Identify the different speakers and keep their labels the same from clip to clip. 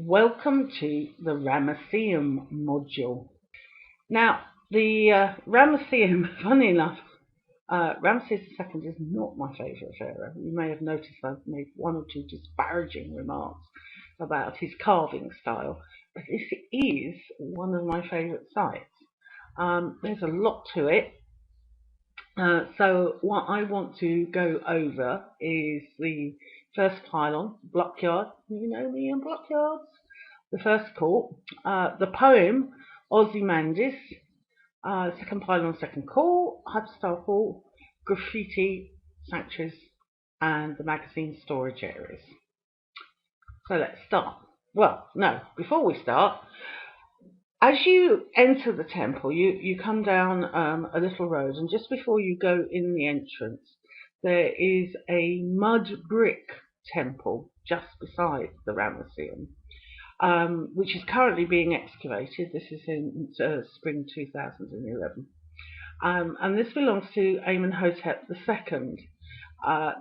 Speaker 1: Welcome to the Ramesseum module. Now, the Ramesseum, funny enough, Ramses II is not my favourite pharaoh. You may have noticed I've made one or two disparaging remarks about his carving style, but this is one of my favourite sites. There's a lot to it. So what I want to go over is the first pylon, block yard. You know me and block yards. The first court, the poem Ozymandias, second pylon, second court, hypostyle hall, graffiti, sanctuaries, and the magazine storage areas. So let's start. Well, no, before we start, as you enter the temple, you come down a little road, and just before you go in the entrance, there is a mud brick temple just beside the Ramesseum, which is currently being excavated. This is in spring 2011. And this belongs to Amenhotep II.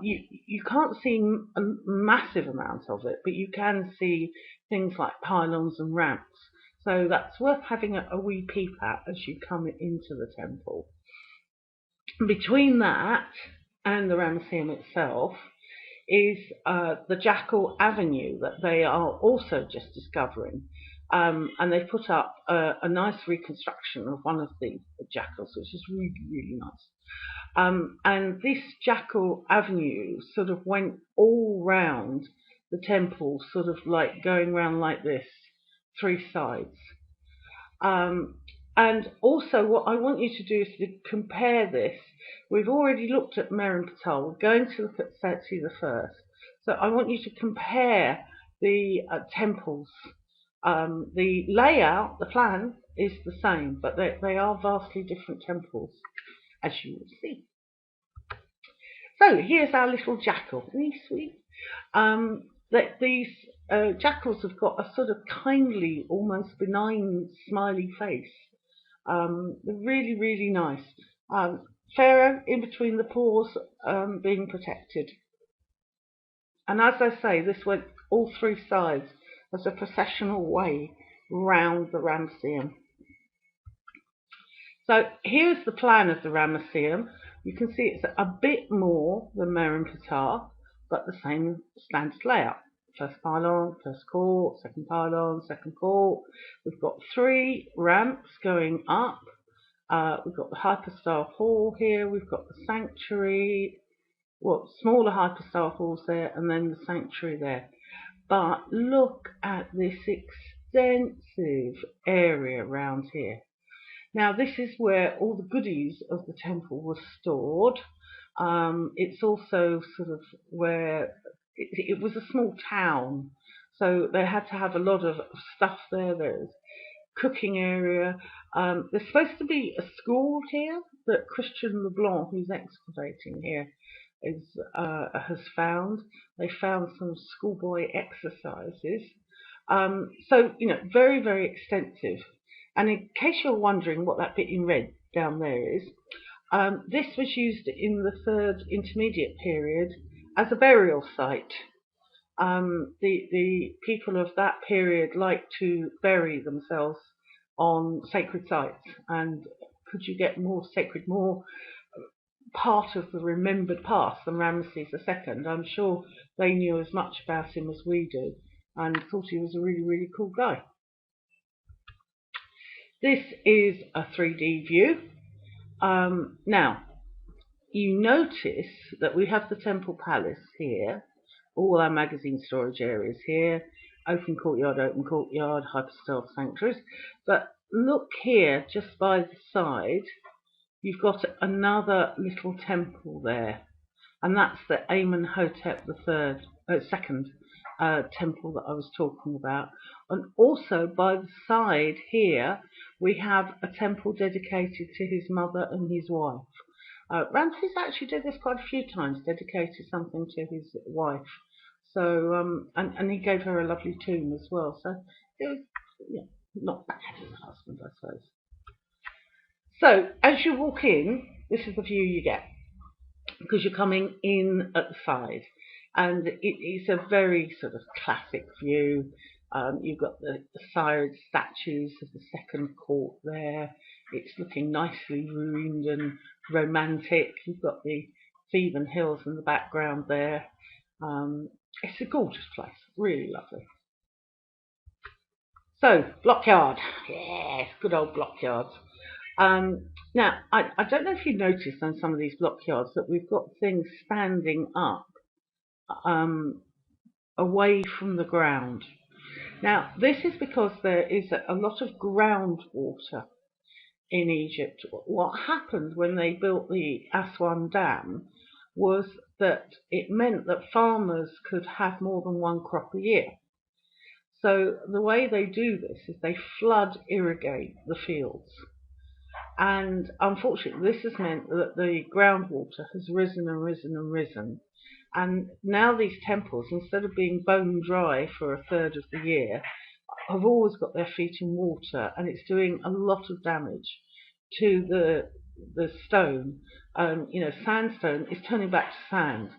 Speaker 1: You can't see a massive amount of it, but you can see things like pylons and ramps. So that's worth having a wee peep at as you come into the temple. Between that and the Ramesseum itself is the Jackal Avenue that they are also just discovering. And they put up a nice reconstruction of one of the jackals, which is really, really nice. And this Jackal Avenue sort of went all round the temple, sort of like going round like this, three sides. And also what I want you to do is to compare this. We've already looked at Merenptah. We're going to look at Seetsi I. So I want you to compare the temples. The layout, the plan is the same, but they are vastly different temples, as you will see. So here's our little jackal. Isn't he sweet? These jackals have got a sort of kindly, almost benign, smiley face. They're really, really nice. Pharaoh in between the paws, being protected. And as I say, this went all three sides as a processional way round the Ramesseum. So here's the plan of the Ramesseum. You can see it's a bit more than Merenptah, but the same standard layout. First pylon, first court, second pylon, second court. We've got three ramps going up. We've got the hypostyle hall here. We've got the sanctuary, smaller hypostyle halls there, and then the sanctuary there. But look at this extensive area around here. Now this is where all the goodies of the temple were stored. It's also sort of where it was a small town, so they had to have a lot of stuff there. There's cooking area. There's supposed to be a school here that Christian Leblanc, who's excavating here, has found. They found some schoolboy exercises. So, very, very extensive. And in case you're wondering what that bit in red down there is, this was used in the Third Intermediate period as a burial site. The people of that period liked to bury themselves on sacred sites. And could you get more sacred, more part of the remembered past than Ramses II? I'm sure they knew as much about him as we do and thought he was a really, really cool guy. This is a 3D view. Now, you notice that we have the Temple Palace here, all our magazine storage areas here, open courtyard, hypostyle sanctuaries. But look here, just by the side, you've got another little temple there, and that's the Amenhotep II temple that I was talking about. And also by the side here, we have a temple dedicated to his mother and his wife. Ramses actually did this quite a few times, dedicated something to his wife. So, and he gave her a lovely tomb as well. So it was not bad as a husband, I suppose. So as you walk in, this is the view you get, because you're coming in at the side. And it's a very sort of classic view. You've got the side statues of the second court there. It's looking nicely ruined and romantic. You've got the Theban hills in the background there. It's a gorgeous place, really lovely. So, Blockyard. Yes, good old Blockyards. Now, I don't know if you noticed on some of these Blockyards that we've got things standing up away from the ground. Now, this is because there is a lot of groundwater in Egypt. What happened when they built the Aswan Dam was that it meant that farmers could have more than one crop a year. So the way they do this is they flood irrigate the fields. And unfortunately, this has meant that the groundwater has risen and risen and risen. And now these temples, instead of being bone dry for a third of the year, have always got their feet in water, and it's doing a lot of damage to the stone. Sandstone is turning back to sand.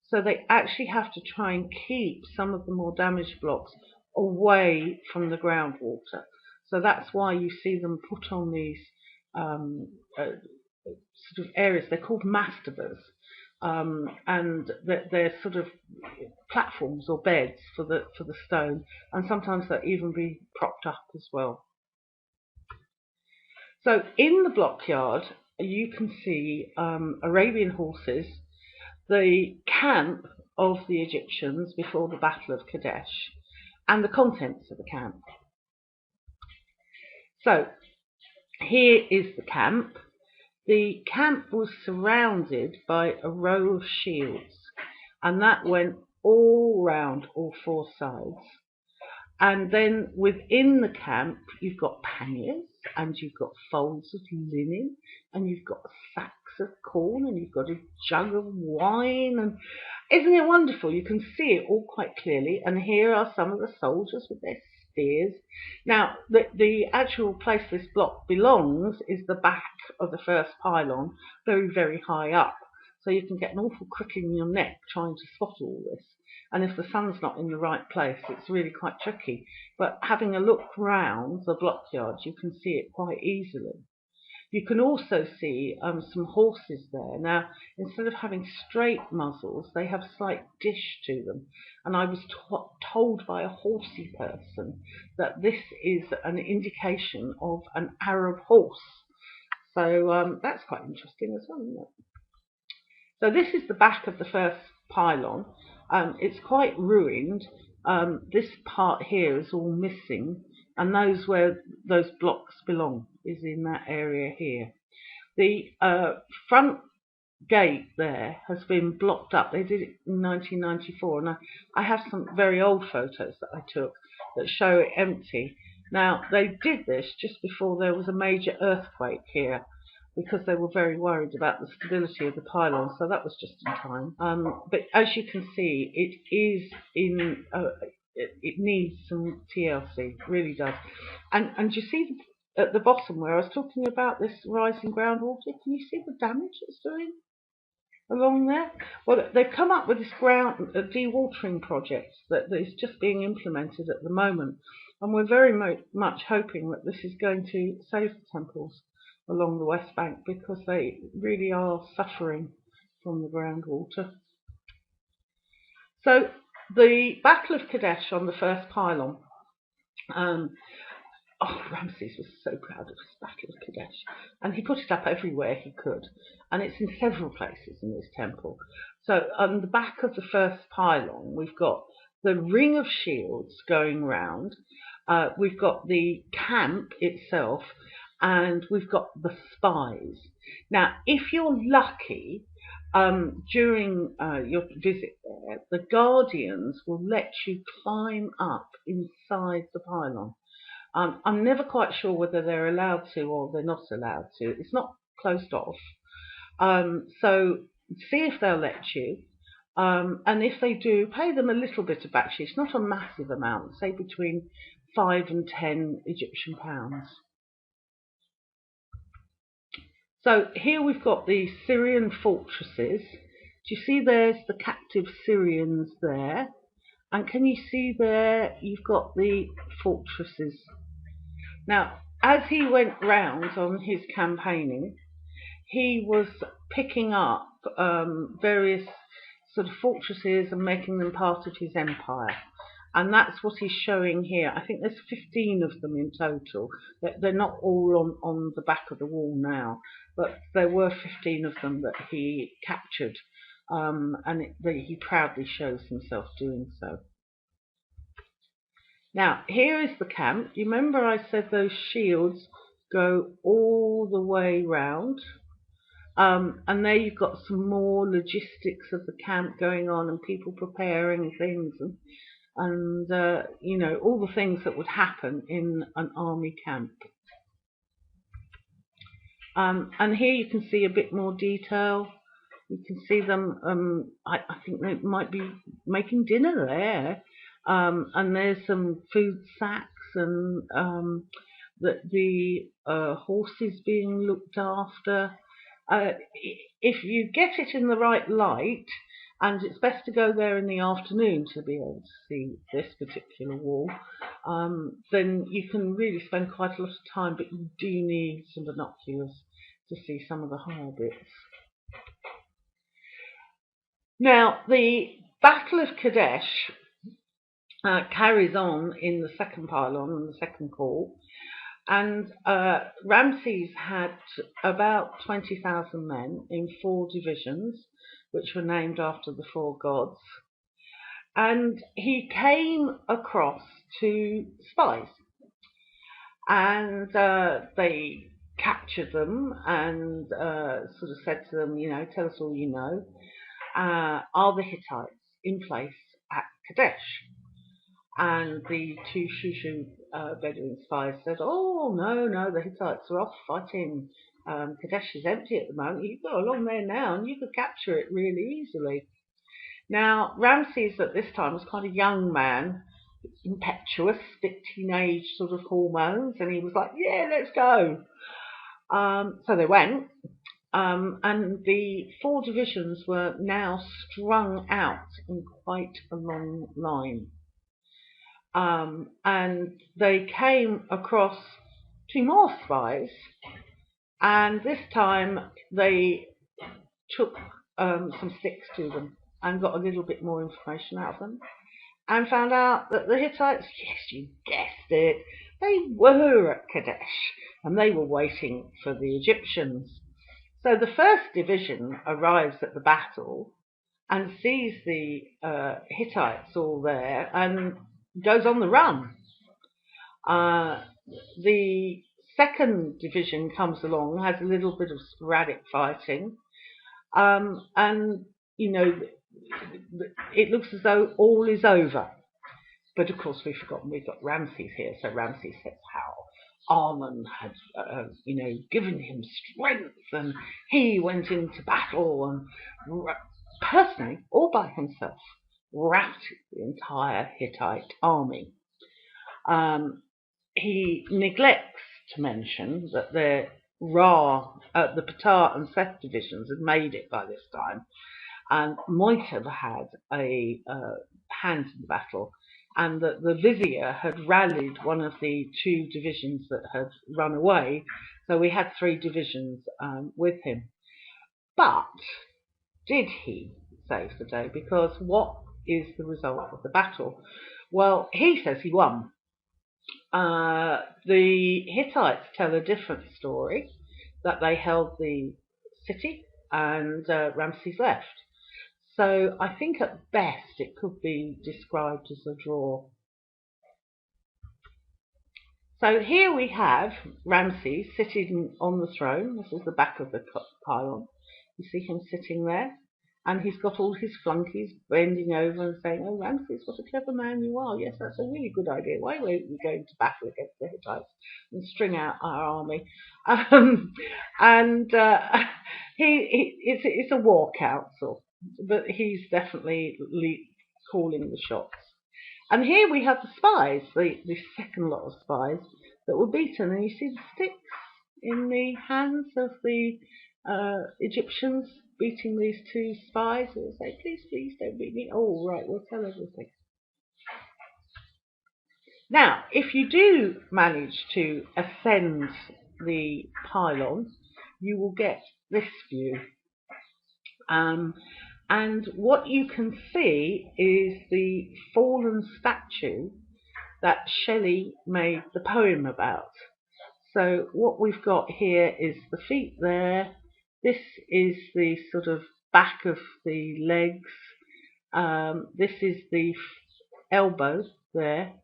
Speaker 1: So they actually have to try and keep some of the more damaged blocks away from the groundwater. So that's why you see them put on these sort of areas. They're called mastabas, and they're sort of platforms or beds for the stone, and sometimes they'll even be propped up as well. So in the Blockyard, you can see Arabian horses, the camp of the Egyptians before the Battle of Kadesh, and the contents of the camp. So here is the camp. The camp was surrounded by a row of shields, and that went all round all four sides. And then within the camp, you've got panniers, and you've got folds of linen, and you've got sacks of corn, and you've got a jug of wine. And isn't it wonderful? You can see it all quite clearly. And here are some of the soldiers with their spears. Now, the actual place this block belongs is the back of the first pylon, very, very high up. So you can get an awful crick in your neck trying to spot all this. And if the sun's not in the right place, it's really quite tricky. But having a look round the Blockyard, you can see it quite easily. You can also see some horses there. Now, instead of having straight muzzles, they have a slight dish to them. And I was told by a horsey person that this is an indication of an Arab horse. So that's quite interesting as well, isn't it? So this is the back of the first pylon. It's quite ruined. This part here is all missing, and those where those blocks belong is in that area here. The front gate there has been blocked up. They did it in 1994, and I have some very old photos that I took that show it empty. Now, they did this just before there was a major earthquake here, because they were very worried about the stability of the pylon, so that was just in time. But as you can see, it is in. It needs some TLC, it really does. And you see at the bottom where I was talking about this rising groundwater, can you see the damage it's doing along there? Well, they've come up with this dewatering project that is just being implemented at the moment, and we're very much hoping that this is going to save the temples along the West Bank, because they really are suffering from the groundwater. So the Battle of Kadesh on the first pylon. Ramses was so proud of his Battle of Kadesh, and he put it up everywhere he could, and it's in several places in this temple. So on the back of the first pylon, we've got the ring of shields going round. We've got the camp itself, and we've got the spies. Now, if you're lucky, during your visit there, the guardians will let you climb up inside the pylon. I'm never quite sure whether they're allowed to or they're not allowed to. It's not closed off. So see if they'll let you. And if they do, pay them a little bit of backsheesh, not a massive amount, say between 5 and 10 Egyptian pounds. So here we've got the Syrian fortresses. Do you see there's the captive Syrians there? And can you see there, you've got the fortresses. Now, as he went round on his campaigning, he was picking up various sort of fortresses and making them part of his empire. And that's what he's showing here. I think there's 15 of them in total. They're not all on the back of the wall now, but there were 15 of them that he captured, and he proudly shows himself doing so. Now, here is the camp. You remember I said those shields go all the way round? And there you've got some more logistics of the camp going on and people preparing things and you know, all the things that would happen in an army camp. And here you can see a bit more detail. You can see them, I think they might be making dinner there. And there's some food sacks and the horses being looked after. If you get it in the right light, and it's best to go there in the afternoon to be able to see this particular wall, then you can really spend quite a lot of time, but you do need some binoculars to see some of the higher bits. Now, the Battle of Kadesh carries on in the second pylon and the second court, and Ramses had about 20,000 men in 4 divisions, which were named after the 4 gods. And he came across 2 spies, and they captured them and sort of said to them, you know, tell us all you know. Are the Hittites in place at Kadesh? And the 2 Shushan Bedouin spies said, oh, no, the Hittites are off fighting. Kadesh is empty at the moment. You go along there now and you could capture it really easily. Now, Ramses at this time was quite a young man, impetuous, bit teenage sort of hormones, and he was like, yeah, let's go. So they went, and the 4 divisions were now strung out in quite a long line. And they came across 2 more spies, and this time they took some sticks to them and got a little bit more information out of them, and found out that the Hittites, yes, you guessed it, they were at Kadesh, and they were waiting for the Egyptians. So the 1st division arrives at the battle and sees the Hittites all there and goes on the run. The 2nd division comes along, has a little bit of sporadic fighting, and you know, it looks as though all is over. But of course we've forgotten we've got Ramses here, so Ramses says how Armon had you know, given him strength, and he went into battle and personally, all by himself, routed the entire Hittite army. He neglects to mention that the Ptah and Seth divisions had made it by this time, and might have had a hand in the battle, and that the vizier had rallied one of the 2 divisions that had run away, so we had 3 divisions with him. But did he save the day? Because what is the result of the battle? Well, he says he won. The Hittites tell a different story, that they held the city and Ramses left. So I think at best it could be described as a draw. So here we have Ramses sitting on the throne. This is the back of the pylon. You see him sitting there, and he's got all his flunkies bending over and saying, oh, Ramses, what a clever man you are. Yes, that's a really good idea. Why won't we go into battle against the Hittites and string out our army? It's a war council, but he's definitely calling the shots. And here we have the spies, the second lot of spies that were beaten. And you see the sticks in the hands of the Egyptians beating these 2 spies. They say, please, don't beat me. Oh, right, we'll tell everything. Now, if you do manage to ascend the pylon, you will get this view. And what you can see is the fallen statue that Shelley made the poem about. So what we've got here is the feet there. This is the sort of back of the legs. This is the elbow there,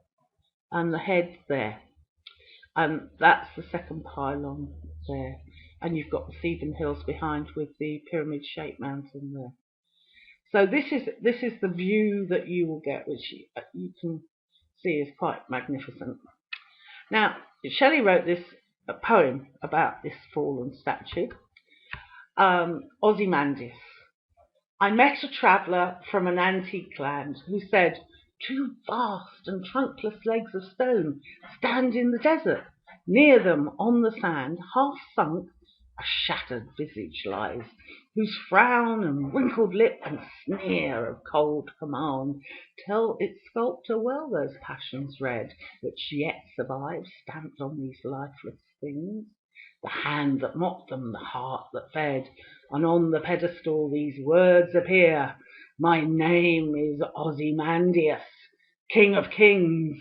Speaker 1: and the head there. And that's the second pylon there. And you've got the Theban Hills behind with the pyramid-shaped mountain there. So this is the view that you will get, which you can see is quite magnificent. Now, Shelley wrote this poem about this fallen statue, Ozymandias. I met a traveller from an antique land who said, 2 vast and trunkless legs of stone stand in the desert. Near them, on the sand, half sunk, a shattered visage lies, whose frown and wrinkled lip and sneer of cold command tell its sculptor well those passions red which yet survive stamped on these lifeless things. The hand that mocked them, the heart that fed, and on the pedestal these words appear: my name is Ozymandias, King of Kings.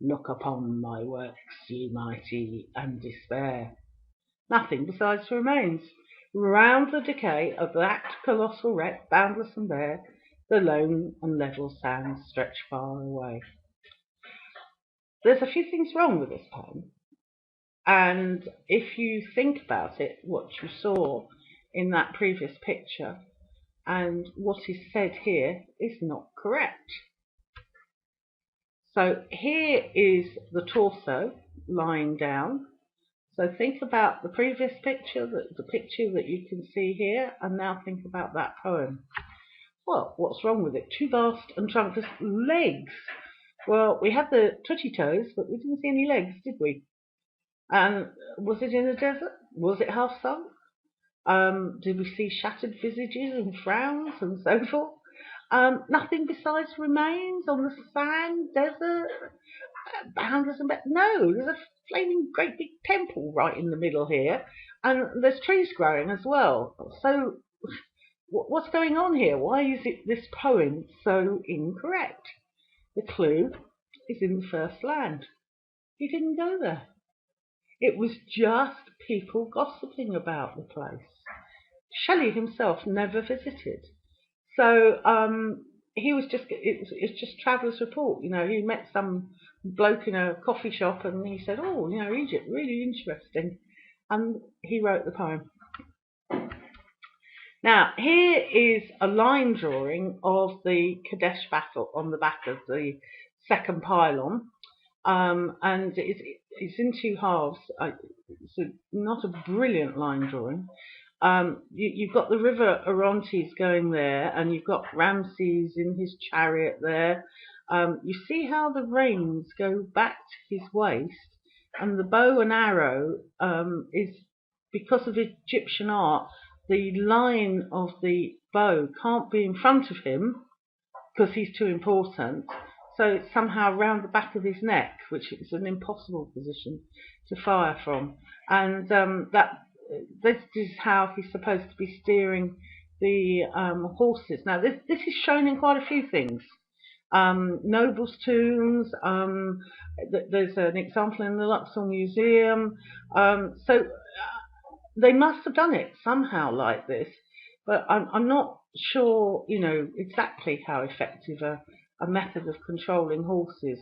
Speaker 1: Look upon my works, ye mighty, and despair. Nothing besides remains. Round the decay of that colossal wreck, boundless and bare, the lone and level sands stretch far away. There's a few things wrong with this poem. And if you think about it, what you saw in that previous picture and what is said here is not correct. So here is the torso lying down. So think about the previous picture, the picture that you can see here, and now think about that poem. Well, what's wrong with it? 2 vast and trunkless legs. Well, we had the tutty toes, but we didn't see any legs, did we? And was it in a desert? Was it half sunk? Did we see shattered visages and frowns and so forth? Nothing besides remains on the sand, desert, boundless and no, there's a flaming great big temple right in the middle here, and there's trees growing as well. So what's going on here? Why is this poem so incorrect? The clue is in the first land. He didn't go there. It was just people gossiping about the place. Shelley himself never visited. So he was it's just traveller's report. You know, he met some bloke in a coffee shop and he said, oh, you know, Egypt, really interesting. And he wrote the poem. Now, here is a line drawing of the Kadesh battle on the back of the second pylon. And it's in 2 halves. It's not a brilliant line drawing. You've got the river Orontes going there, and you've got Ramses in his chariot there. You see how the reins go back to his waist, and the bow and arrow is, because of Egyptian art, the line of the bow can't be in front of him because he's too important. So it's somehow round the back of his neck, which is an impossible position to fire from. And this is how he's supposed to be steering the horses. Now, this is shown in quite a few things. Nobles' tombs, there's an example in the Luxor Museum. So they must have done it somehow like this, but I'm not sure, you know, exactly how effective a method of controlling horses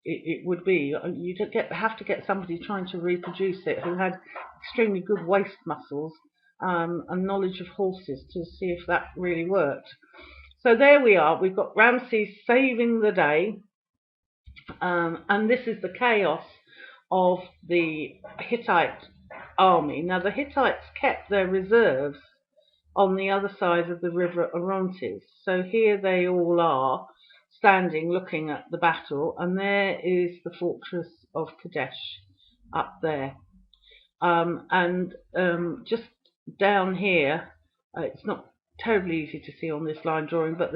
Speaker 1: it would be. You'd have to get somebody trying to reproduce it who had extremely good waist muscles and knowledge of horses to see if that really worked. So there we are. We've got Ramses saving the day, and this is the chaos of the Hittite army. Now, the Hittites kept their reserves on the other side of the river Orontes. So here they all are, standing looking at the battle, and there is the fortress of Kadesh up there. Just down here, it's not terribly easy to see on this line drawing, but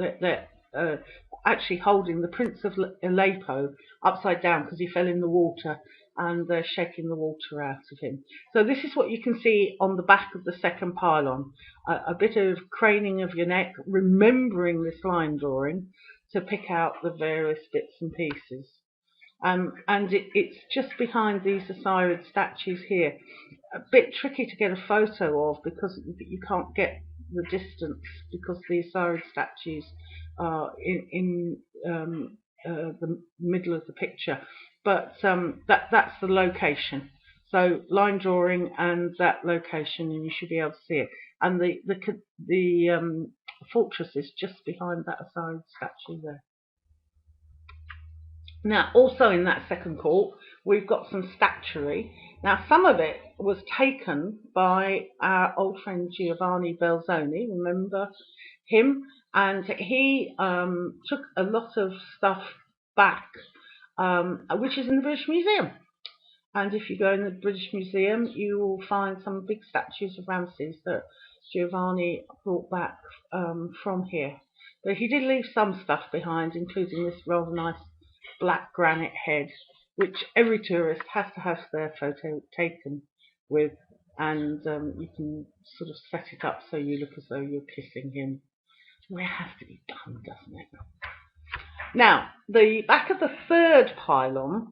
Speaker 1: actually holding the Prince of Aleppo upside down because he fell in the water, and they're shaking the water out of him. So this is what you can see on the back of the second pylon. A bit of craning of your neck, remembering this line drawing to pick out the various bits and pieces. And it's just behind these Osiris statues here. A bit tricky to get a photo of because you can't get the distance because the Osiris statues are in the middle of the picture. But that's the location. So line drawing and that location, and you should be able to see it. And the fortress is just behind that Osiris statue there. Now, also in that second court, we've got some statuary. Now, some of it was taken by our old friend Giovanni Belzoni, remember him? And he took a lot of stuff back, which is in the British Museum. And if you go in the British Museum, you will find some big statues of Ramses that Giovanni brought back from here. But he did leave some stuff behind, including this rather nice black granite head, which every tourist has to have their photo taken with, and you can sort of set it up so you look as though you're kissing him. Well, it has to be done, doesn't it? Now, the back of the third pylon,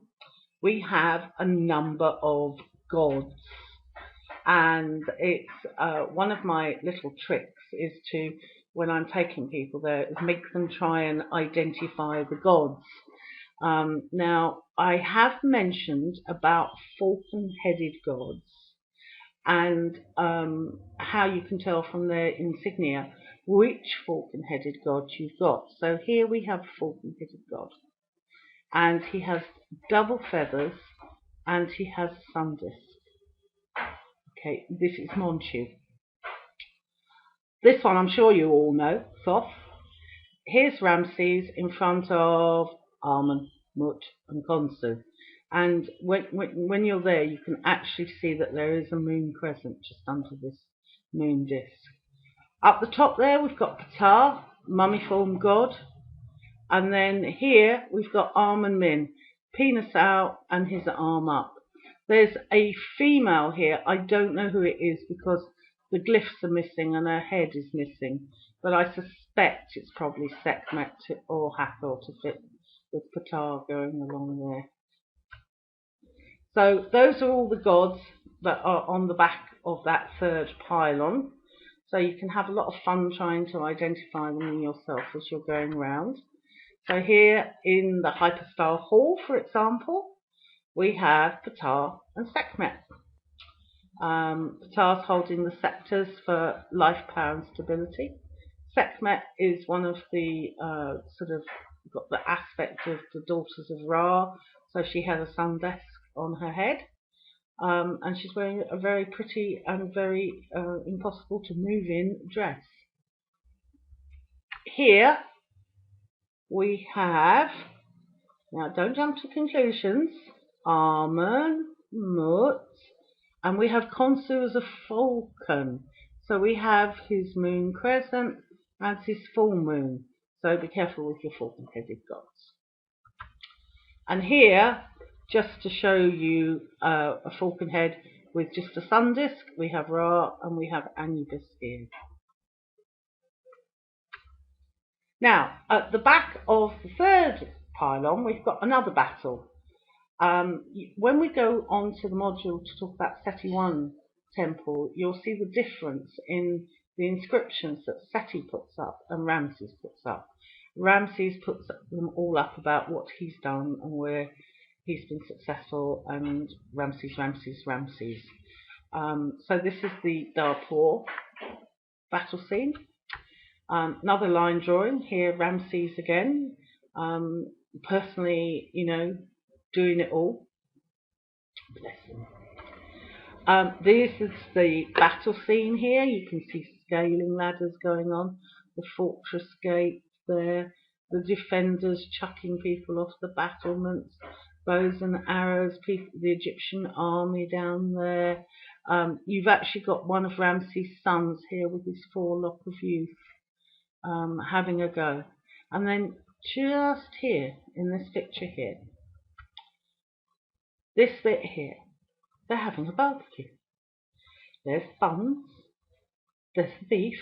Speaker 1: we have a number of gods, and it's one of my little tricks is to, when I'm taking people there, is make them try and identify the gods. Now, I have mentioned about falcon-headed gods and how you can tell from their insignia which falcon-headed god you've got. So here we have falcon-headed god, and he has double feathers and he has sun disk. Okay, this is Montu. This one I'm sure you all know, Thoth. Here's Ramses in front of Amun, Mut, and Khonsu. And when you're there, you can actually see that there is a moon crescent just under this moon disk. Up the top there, we've got Ptah, mummy-formed god. And then here, we've got Amun Min, penis out and his arm up. There's a female here. I don't know who it is because the glyphs are missing and her head is missing. But I suspect it's probably Sekhmet or Hathor to fit with Ptah going along there. So those are all the gods that are on the back of that third pylon. So you can have a lot of fun trying to identify them yourself as you're going around. So here in the Hypostyle Hall, for example, we have Ptah and Sekhmet. Ptah's holding the scepters for life, power and stability. Sekhmet is one of the sort of got the aspect of the daughters of Ra, so she has a sun disk on her head, and she's wearing a very pretty and very impossible to move in dress. Here we have, now don't jump to conclusions, Amun, Mut, and we have Khonsu as a falcon. So we have his moon crescent and his full moon. So be careful with your falcon-headed gods. And here, just to show you a falcon head with just a sun disk, we have Ra and we have Anubis here. Now, at the back of the third pylon, we've got another battle. When we go on to the module to talk about Seti I temple, you'll see the difference in the inscriptions that Seti puts up and Ramses puts up. Ramses puts them all up about what he's done and where he's been successful, and Ramses. So this is the Darpur battle scene. Another line drawing here, Ramses again. Personally, you know, doing it all. Bless him. This is the battle scene here. You can see scaling ladders going on, the fortress gates there, the defenders chucking people off the battlements, bows and arrows, people, the Egyptian army down there. You've actually got one of Ramses' sons here with his forelock of youth having a go. And then just here in this picture here, this bit here, they're having a barbecue. There's buns, there's the beef,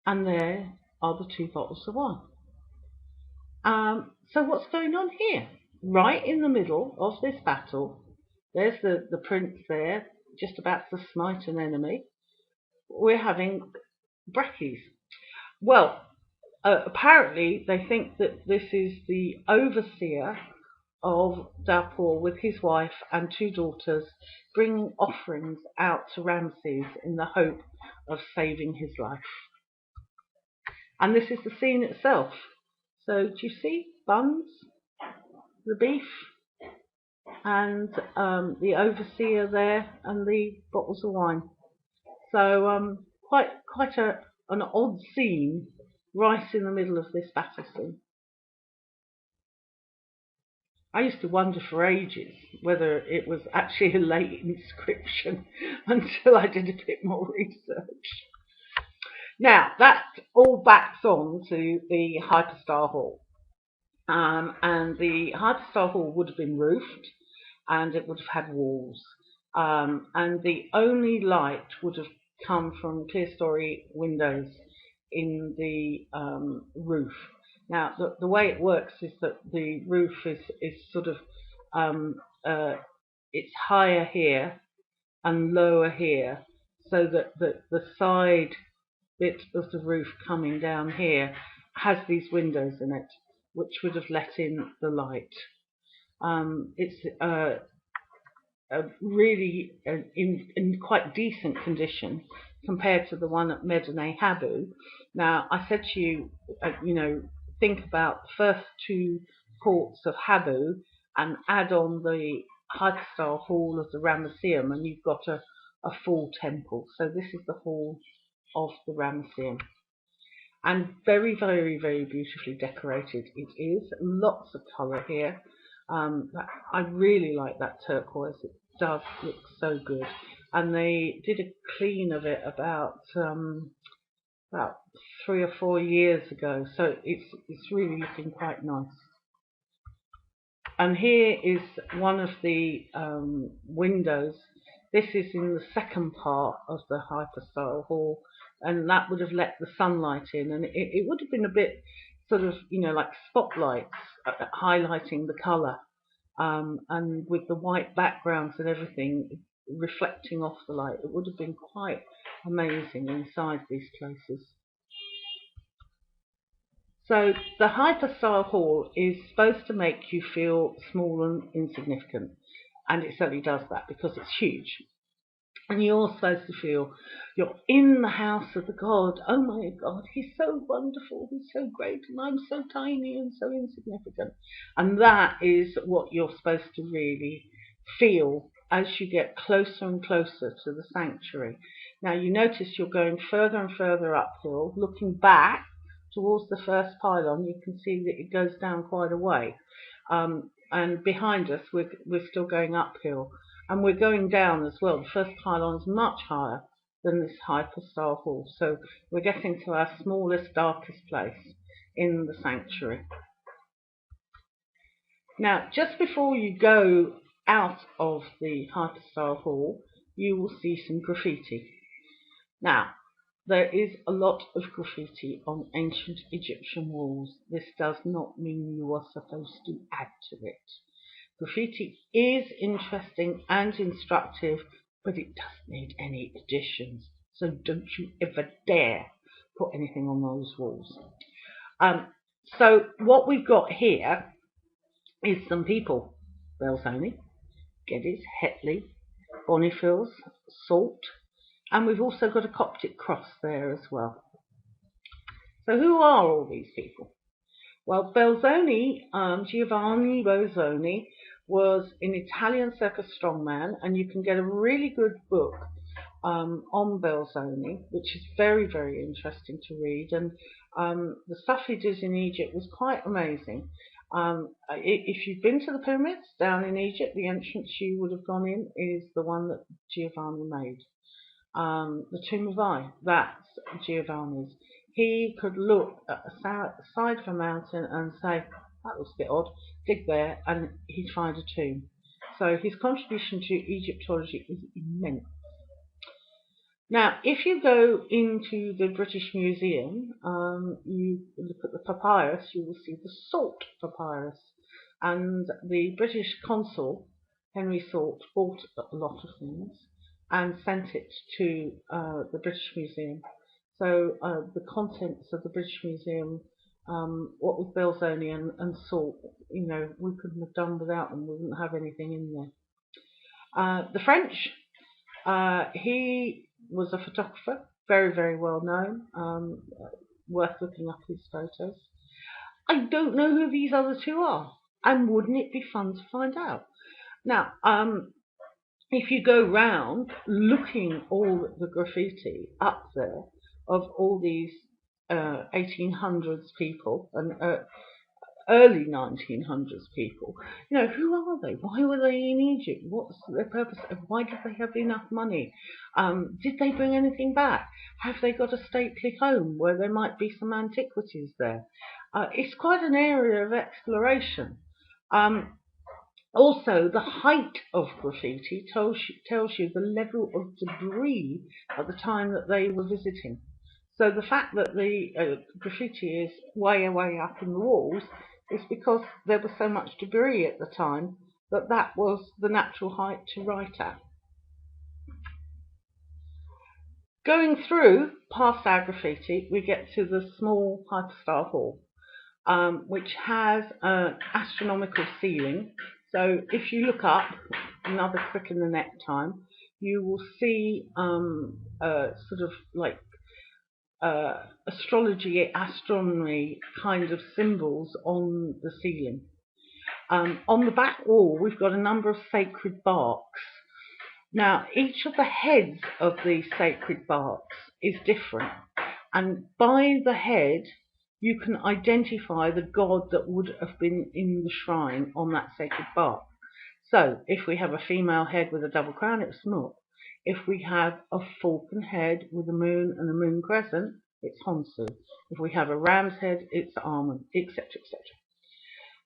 Speaker 1: and there are the 2 bottles of wine. So what's going on here? Right in the middle of this battle, there's the prince there, just about to smite an enemy. We're having brekkies. Well, apparently they think that this is the overseer of Dapur with his wife and 2 daughters bringing offerings out to Ramses in the hope of saving his life. And this is the scene itself. So do you see buns, the beef, and the overseer there, and the bottles of wine? So quite an odd scene right in the middle of this battle scene. I used to wonder for ages whether it was actually a late inscription until I did a bit more research. Now, that all backs on to the Hyperstar Hall. And the Hyperstar Hall would have been roofed, and it would have had walls. And the only light would have come from clerestory windows in the roof. Now, the way it works is that the roof is sort of, it's higher here and lower here, so that the side bit of the roof coming down here has these windows in it, which would have let in the light. It's really in quite decent condition compared to the one at Medinet Habu. Now, I said to you, think about the first 2 courts of Habu and add on the Hyperstar Hall of the Ramesseum, and you've got a full temple. So this is the hall of the Ramesseum. And very, very, very beautifully decorated it is. Lots of colour here. I really like that turquoise. It does look so good. And they did a clean of it about 3 or 4 years ago. So it's really looking quite nice. And here is one of the windows. This is in the second part of the Hyperstar Hall, and that would have let the sunlight in, and it would have been a bit sort of, like spotlights highlighting the colour, and with the white backgrounds and everything reflecting off the light. It would have been quite amazing inside these places. So the Hyperstar Hall is supposed to make you feel small and insignificant, and it certainly does that because it's huge. And you're supposed to feel you're in the house of the god. Oh my God, he's so wonderful, he's so great, and I'm so tiny and so insignificant. And that is what you're supposed to really feel as you get closer and closer to the sanctuary. Now you notice you're going further and further uphill, looking back towards the first pylon. You can see that it goes down quite a way. And behind us, we're still going uphill. And we're going down as well. The first pylon is much higher than this Hyperstar Hall. So we're getting to our smallest, darkest place in the sanctuary. Now, just before you go out of the Hyperstar Hall, you will see some graffiti. Now, there is a lot of graffiti on ancient Egyptian walls. This does not mean you are supposed to add to it. Graffiti is interesting and instructive, but it doesn't need any additions. So don't you ever dare put anything on those walls. So what we've got here is some people. Belzoni, Geddes, Hetley, Boniface, Salt, and we've also got a Coptic cross there as well. So who are all these people? Well, Belzoni, Giovanni Belzoni, was an Italian circus strongman, and you can get a really good book on Belzoni, which is very, very interesting to read. And the stuff he did in Egypt was quite amazing. If you've been to the pyramids down in Egypt, the entrance you would have gone in is the one that Giovanni made. The Tomb of I, that's Giovanni's. he could look at the side of a mountain and say, that looks a bit odd, dig there, and he'd find a tomb. So his contribution to Egyptology is immense. Now, if you go into the British Museum, you look at the papyrus, you will see the Salt papyrus. And the British consul, Henry Salt, bought a lot of things and sent it to the British Museum. So the contents of the British Museum, what with Belzoni and Salt, you know, we couldn't have done without them. We wouldn't have anything in there. The French, he was a photographer, very, very well known, worth looking up his photos. I don't know who these other two are, and wouldn't it be fun to find out? Now, if you go round looking all the graffiti up there of all these 1800s people and early 1900s people, you know, who are they? Why were they in Egypt? What's their purpose? Why did they have enough money? Did they bring anything back? Have they got a stately home where there might be some antiquities there? It's quite an area of exploration. Also, the height of graffiti tells you the level of debris at the time that they were visiting. So the fact that the graffiti is way, way up in the walls is because there was so much debris at the time that that was the natural height to write at. Going through past our graffiti, we get to the small hyperstar hall, which has an astronomical ceiling. So if you look up, another crick in the neck time, you will see sort of like astrology, astronomy kind of symbols on the ceiling. On the back wall, we've got a number of sacred barks. Now, each of the heads of these sacred barks is different, and by the head, you can identify the god that would have been in the shrine on that sacred bark. So, if we have a female head with a double crown, it's Mut. If we have a falcon head with a moon and a moon crescent, it's Honsu. If we have a ram's head, it's Amun, etc.,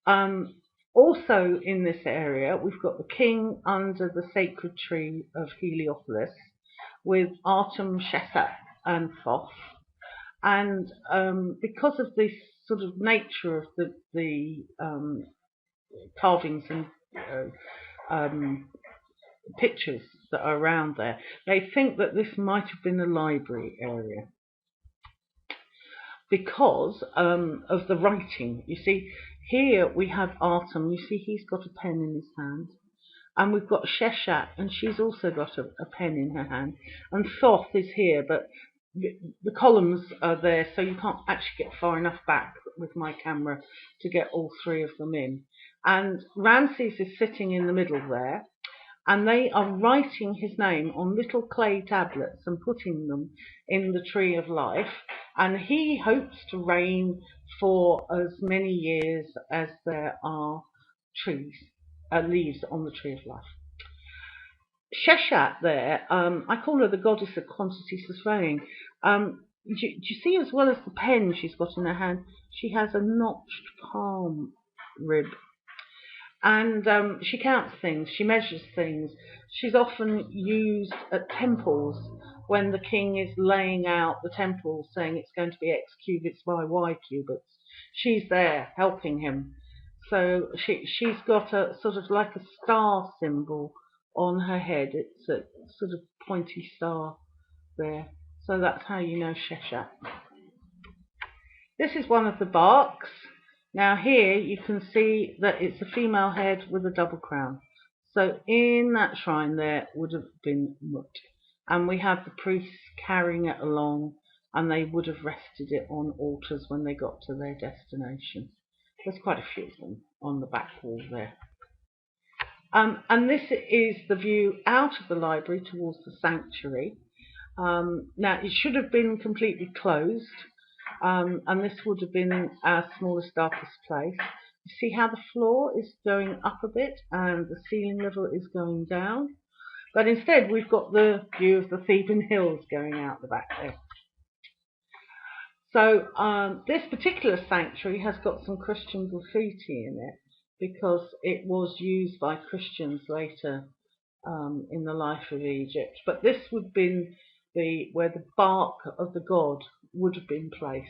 Speaker 1: etc. Also in this area, we've got the king under the sacred tree of Heliopolis with Atum, Shesat, and Thoth. And because of this sort of nature of the carvings and pictures that are around there, they think that this might have been a library area because of the writing. You see, here we have Atum. You see he's got a pen in his hand. And we've got Sheshat, and she's also got a pen in her hand. And Thoth is here, but the columns are there, so you can't actually get far enough back with my camera to get all three of them in. And Ramses is sitting in the middle there, and they are writing his name on little clay tablets and putting them in the Tree of Life, and he hopes to reign for as many years as there are trees, leaves on the Tree of Life. Sheshat there, I call her the goddess of quantity surveying. Do you see, as well as the pen she's got in her hand, she has a notched palm rib. And she counts things, she measures things. She's often used at temples when the king is laying out the temple, saying it's going to be X cubits by Y cubits. She's there helping him. So she's got a sort of like a star symbol on her head. It's a sort of pointy star there. So that's how you know Sheshat. This is one of the barks. Now here you can see that it's a female head with a double crown. So in that shrine there would have been Mut. And we have the priests carrying it along, and they would have rested it on altars when they got to their destination. There's quite a few of them on the back wall there. And this is the view out of the library towards the sanctuary. Now it should have been completely closed. And this would have been our smallest, darkest place. You see how the floor is going up a bit and the ceiling level is going down. But instead we've got the view of the Theban hills going out the back there. So this particular sanctuary has got some Christian graffiti in it because it was used by Christians later in the life of Egypt. But this would have been where the bark of the god would have been placed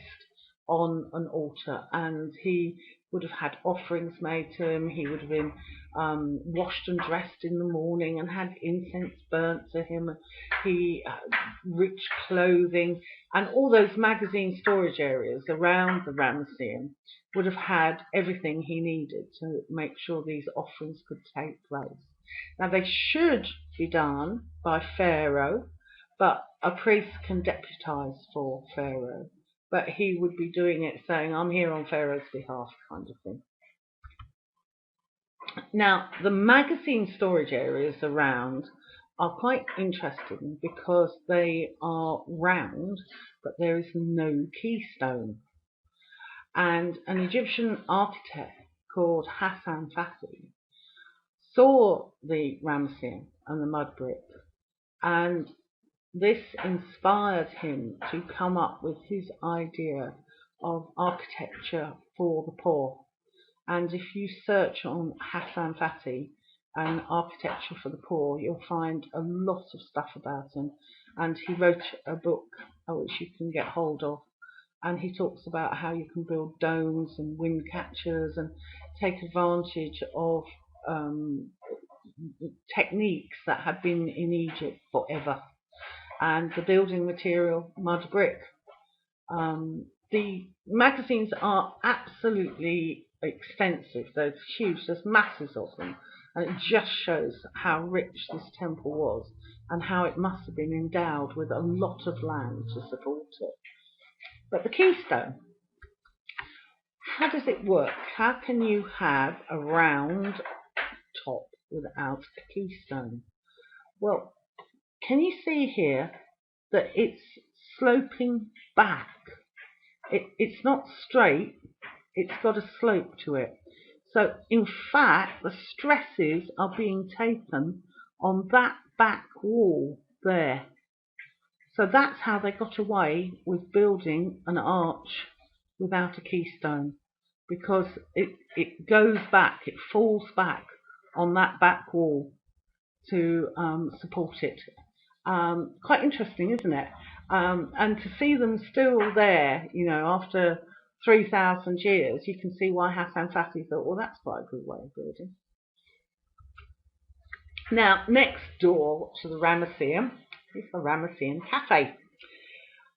Speaker 1: on an altar, and he would have had offerings made to him. He would have been washed and dressed in the morning and had incense burnt to him. He rich clothing, and all those magazine storage areas around the Ramesseum would have had everything he needed to make sure these offerings could take place. Now they should be done by Pharaoh, but a priest can deputize for Pharaoh. But he would be doing it saying, I'm here on Pharaoh's behalf, kind of thing. Now, the magazine storage areas around are quite interesting because they are round, but there is no keystone. And an Egyptian architect called Hassan Fathy saw the Ramesseum and the mud brick, and this inspired him to come up with his idea of architecture for the poor. And if you search on Hassan Fathy and architecture for the poor, you'll find a lot of stuff about him. And he wrote a book which you can get hold of, and he talks about how you can build domes and wind catchers and take advantage of techniques that have been in Egypt forever. And the building material, mud brick. The magazines are absolutely extensive. They're huge. There's masses of them. And it just shows how rich this temple was and how it must have been endowed with a lot of land to support it. But the keystone, how does it work? How can you have a round top without a keystone? Well, can you see here that it's sloping back? It's not straight, it's got a slope to it. So in fact, the stresses are being taken on that back wall there. So that's how they got away with building an arch without a keystone, because it goes back, it falls back on that back wall to support it. Quite interesting, isn't it? And to see them still there, after 3,000 years, you can see why Hassan Fathy thought, well, that's quite a good way of building. Now, next door to the Ramesseum is the Ramesseum Cafe.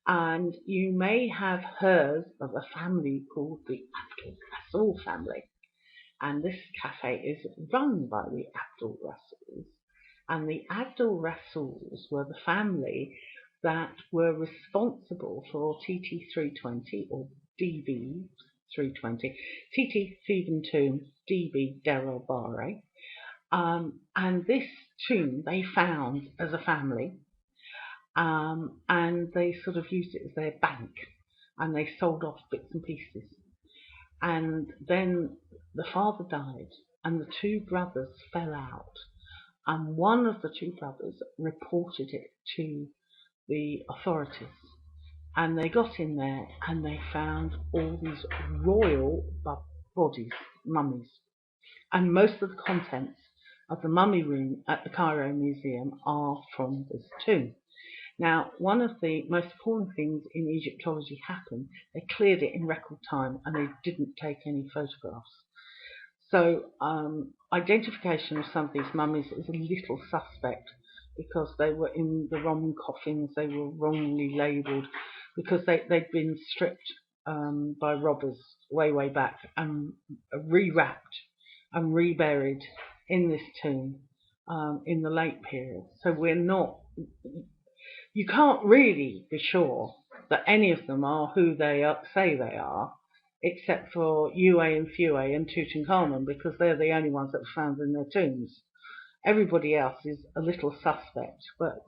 Speaker 1: And you may have heard of a family called the Abdul Rasul family. And this cafe is run by the Abdul Rasuls. And the Abdul Rasuls were the family that were responsible for TT320 or DB320, TT Theban tomb, DB Deir el-Bahari. And this tomb they found as a family, and they sort of used it as their bank, and they sold off bits and pieces. And then the father died, and the two brothers fell out. And one of the two brothers reported it to the authorities. And they got in there and they found all these royal bodies, mummies. And most of the contents of the mummy room at the Cairo Museum are from this tomb. Now, one of the most important things in Egyptology happened. They cleared it in record time and they didn't take any photographs. So identification of some of these mummies is a little suspect because they were in the wrong coffins, they were wrongly labelled, because they'd been stripped by robbers way back and rewrapped and reburied in this tomb in the late period. So you can't really be sure that any of them are who they say they are, except for Uwe and Fuwe and Tutankhamun, because they're the only ones that were found in their tombs. Everybody else is a little suspect. But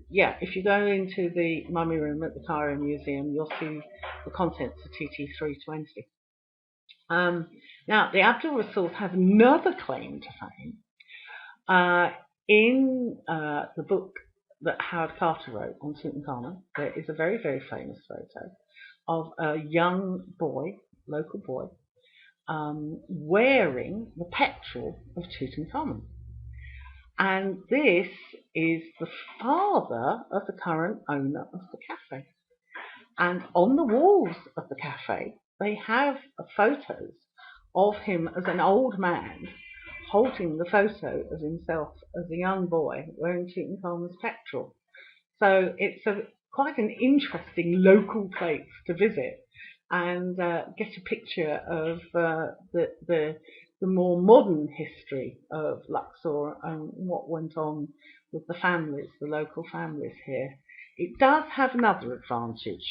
Speaker 1: yeah, if you go into the mummy room at the Cairo Museum, you'll see the contents of TT320. Now, the Abdul Rasuls have another claim to fame. In the book that Howard Carter wrote on Tutankhamun, there is a very, very famous photo of a young boy, local boy, wearing the petrol of Tutankhamun. And this is the father of the current owner of the cafe. And on the walls of the cafe, they have photos of him as an old man holding the photo of himself as a young boy wearing Tutankhamun's petrol. So it's quite an interesting local place to visit and get a picture of the more modern history of Luxor and what went on with the families, the local families here. It does have another advantage: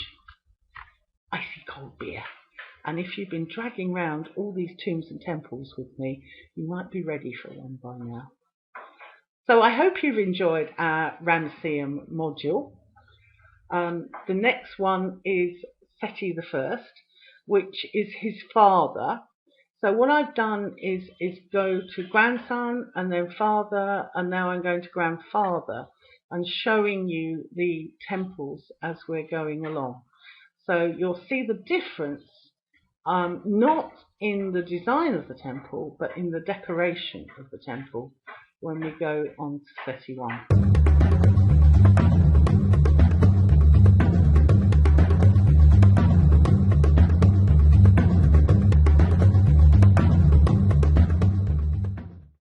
Speaker 1: icy cold beer. And if you've been dragging round all these tombs and temples with me, you might be ready for one by now. So I hope you've enjoyed our Ramesseum module. The next one is Seti I, which is his father. So what I've done is go to grandson and then father, and now I'm going to grandfather and showing you the temples as we're going along. So you'll see the difference, not in the design of the temple, but in the decoration of the temple when we go on to Seti I.